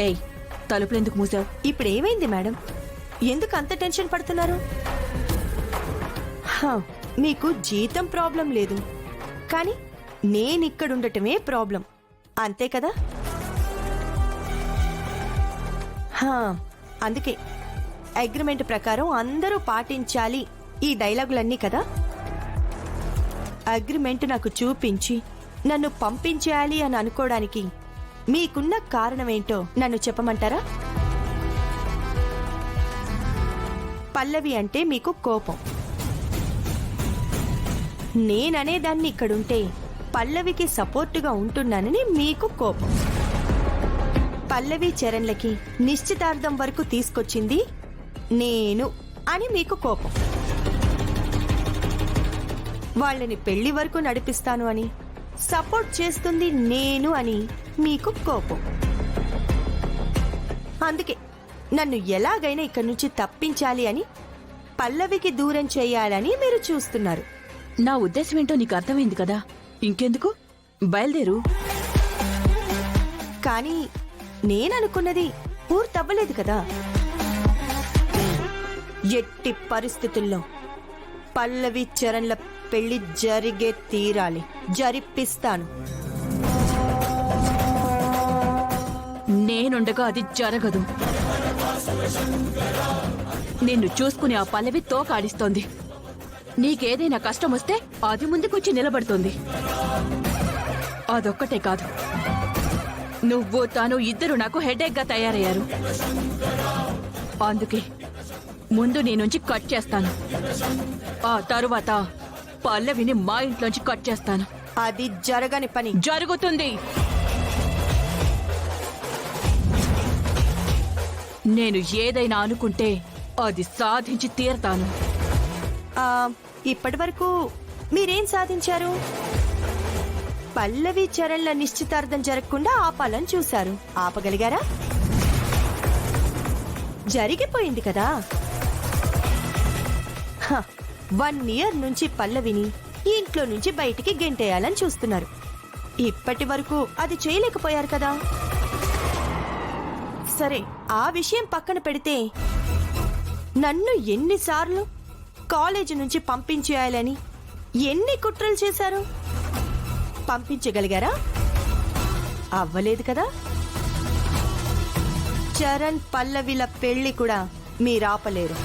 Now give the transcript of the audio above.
ఏయ్, తలుపులెందుకు మూసావు? ఇప్పుడు ఏమైంది మేడం? ఎందుకు అంత టెన్షన్ పడుతున్నారు? హా, మీకు జీతం ప్రాబ్లం లేదు, కానీ నేనిక్కడుండటమే ప్రాబ్లం, అంతే కదా? హా, అందుకే అగ్రిమెంట్ ప్రకారం అందరూ పాటించాలి ఈ డైలాగులన్నీ కదా. అగ్రిమెంట్ నాకు చూపించి నన్ను పంపించేయాలి అని అనుకోవడానికి మీకున్న కారణమేంటో నన్ను చెప్పమంటారా? పల్లవి అంటే మీకు కోపం. నేననేదాన్ని ఇక్కడుంటే పల్లవికి సపోర్టుగా ఉంటున్నానని మీకు కోపం. పల్లవి చరణ్లకి నిశ్చితార్థం వరకు తీసుకొచ్చింది నేను అని మీకు కోపం. వాళ్ళని పెళ్లి వరకు నడిపిస్తాను అని సపోర్ట్ చేస్తుంది నేను అని మీకు కోపం. అందుకే నన్ను ఎలాగైనా ఇక్కడి నుంచి తప్పించాలి అని, పల్లవికి దూరం చేయాలని మీరు చూస్తున్నారు. నా ఉద్దేశం ఏంటో నీకు అర్థమైంది కదా, ఇంకెందుకు, బయలుదేరు. కానీ నేననుకున్నది పూర్తవ్వలేదు కదా. ఎట్టి పరిస్థితుల్లో పల్లవి చరణ్ల పెళ్లి జరిగే తీరాలి, జరిపిస్తాను. నేనుండగా అది జరగదు. నిన్ను చూసుకుని ఆ పల్లవి తోకాడిస్తోంది. నీకేదైనా కష్టం వస్తే అది ముందుకొచ్చి నిలబడుతుంది. అదొక్కటే కాదు, నువ్వు తాను ఇద్దరు నాకు హెడేక్ గా తయారయ్యారు. అందుకే ముందు నీ నుంచి కట్ చేస్తాను, ఆ తరువాత పల్లవిని మా ఇంట్లోంచి కట్ చేస్తాను. అది జరగని పని. జరుగుతుంది. నేను ఏదైనా అనుకుంటే అది సాధించి తీరతాను. ఇప్పటి వరకు మీరేం సాధించారు? పల్లవి చరణ్ల నిశ్చితార్థం జరగకుండా ఆపాలని చూశారు. ఆపగలిగారా? జరిగిపోయింది కదా. 1 year నుంచి పల్లవిని ఈ ఇంట్లో నుంచి బయటికి గెంటేయాలని చూస్తున్నారు. ఇప్పటి వరకు అది చేయలేకపోయారు కదా. సరే, ఆ విషయం పక్కన పెడితే నన్ను ఎన్నిసార్లు కాలేజీ నుంచి పంపించేయాలని ఎన్ని కుట్రలు చేశారు? పంపించగలిగారా? అవ్వలేదు కదా. చరణ్ పల్లవిల పెళ్లి కూడా మీరాపలేరు.